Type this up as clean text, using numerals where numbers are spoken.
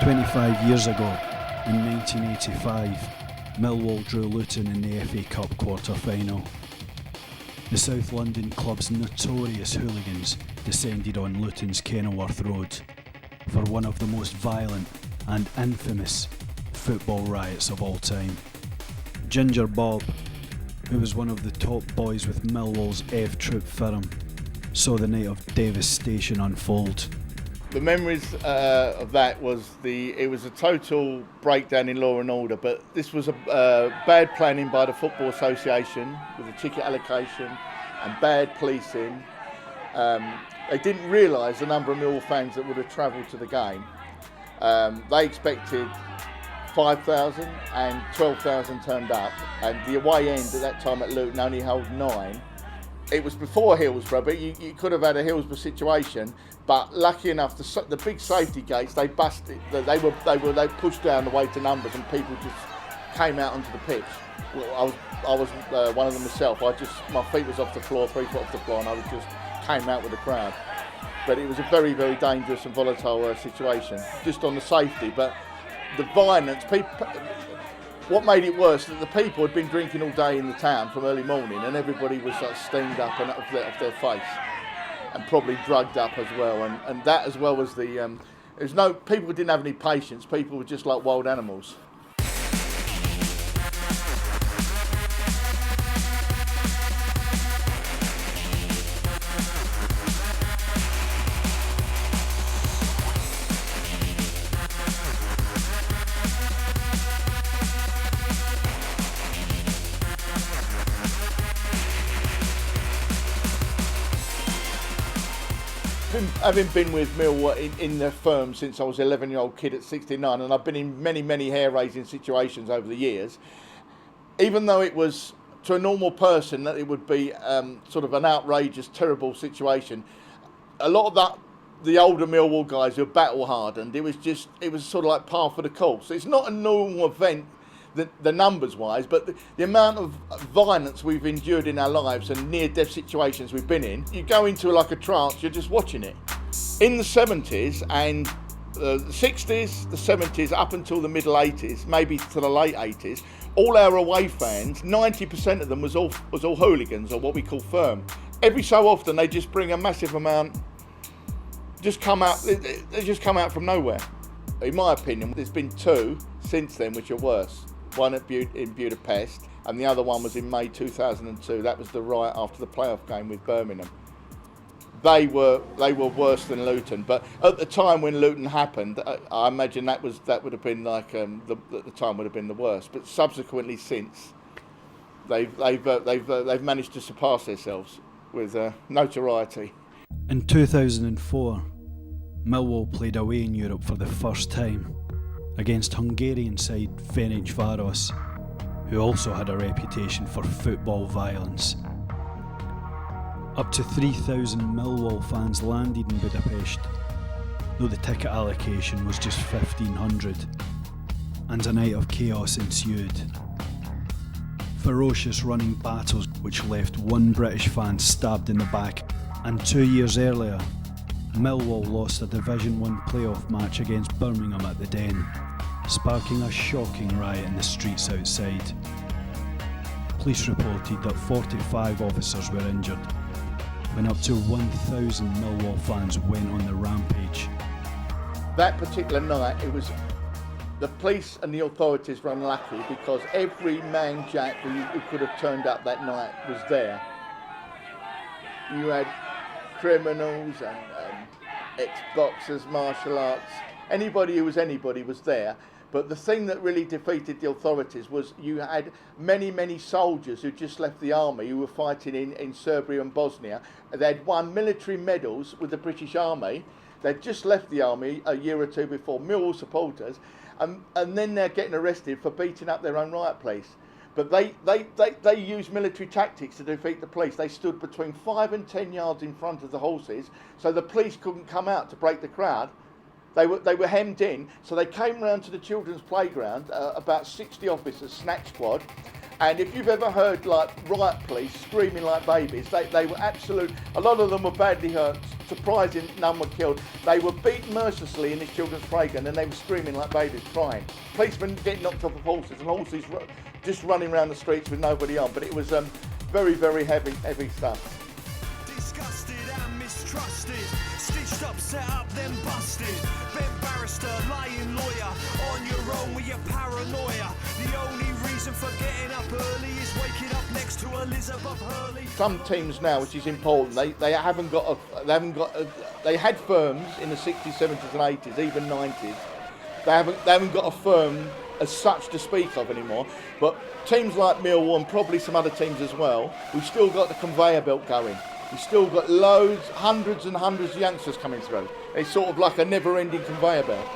25 years ago, in 1985, Millwall drew Luton in the FA Cup quarter-final. The South London club's notorious Hooligans descended on Luton's Kenilworth Road for one of the most violent and infamous football riots of all time. Ginger Bob, who was one of the top boys with Millwall's F Troop firm, saw the night of devastation unfold. The memories of that was it was a total breakdown in law and order, but this was a bad planning by the Football Association with the ticket allocation and bad policing. They didn't realise the number of Millwall fans that would have travelled to the game. They expected 5,000 and 12,000 turned up, and the away end at that time at Luton only held 9. It was before Hillsborough, but you could have had a Hillsborough situation. But lucky enough, the big safety gates, they busted. They pushed down the way to numbers, and people just came out onto the pitch. Well, I was one of them myself. My feet was off the floor, 3 foot off the floor, and I just came out with the crowd. But it was a very, very dangerous and volatile situation, just on the safety. But the violence, what made it worse, that the people had been drinking all day in the town from early morning, and everybody was like steamed up and off their face, and probably drugged up as well. And that, as well as people didn't have any patience. People were just like wild animals. Having been with Millwall in their firm since I was an 11-year-old kid at 69, and I've been in many, many hair-raising situations over the years, even though it was, to a normal person, that it would be sort of an outrageous, terrible situation, a lot of the older Millwall guys who were battle-hardened, it was sort of like par for the course. It's not a normal event, the numbers-wise, but the amount of violence we've endured in our lives and near-death situations we've been in, you go into like a trance, you're just watching it. In the 70s and the 60s, the 70s, up until the middle 80s, maybe to the late 80s, all our away fans, 90% of them was all hooligans, or what we call firm. Every so often they just bring a massive amount, they just come out from nowhere. In my opinion, there's been 2 since then which are worse. One in Budapest, and the other one was in May 2002. That was the riot after the playoff game with Birmingham. They were worse than Luton, but at the time when Luton happened, I imagine that would have been like the time would have been the worst. But subsequently, since they've managed to surpass themselves with notoriety. In 2004, Millwall played away in Europe for the first time against Hungarian side Ferencváros, who also had a reputation for football violence. Up to 3,000 Millwall fans landed in Budapest, though the ticket allocation was just 1,500, and a night of chaos ensued. Ferocious running battles which left one British fan stabbed in the back, and 2 years earlier, Millwall lost a Division 1 playoff match against Birmingham at the Den, sparking a shocking riot in the streets outside. Police reported that 45 officers were injured, when up to 1,000 Millwall fans went on the rampage. That particular night, it was the police and the authorities were unlucky because every man jack who could have turned up that night was there. You had criminals and ex-boxers, martial arts, anybody who was anybody was there. But the thing that really defeated the authorities was you had many, many soldiers who just left the army who were fighting in Serbia and Bosnia. They'd won military medals with the British Army. They'd just left the army a year or 2 before, Millwall supporters, and then they're getting arrested for beating up their own riot police. But they used military tactics to defeat the police. They stood between 5 and 10 yards in front of the horses, so the police couldn't come out to break the crowd. They were hemmed in, so they came round to the children's playground, about 60 officers, snatch squad, and if you've ever heard like riot police screaming like babies, they were absolute, a lot of them were badly hurt surprising none were killed. They were beaten mercilessly in this children's playground and they were screaming like babies, crying. Policemen getting knocked off of horses and horses just running around the streets with nobody on. But it was very, very heavy stuff. Disgusted and mistrusted, stitched up, set up, then busted. Bent barrister, lying lawyer, on your own with your paranoia. The only reason for getting up early is waking up next to Elizabeth Hurley. Some teams now, which is important, they had firms in the 60s, 70s, and 80s, even 90s. They haven't got a firm as such to speak of anymore. But teams like Millwall and probably some other teams as well, we've still got the conveyor belt going. We've still got loads, hundreds and hundreds of youngsters coming through. It's sort of like a never-ending conveyor belt.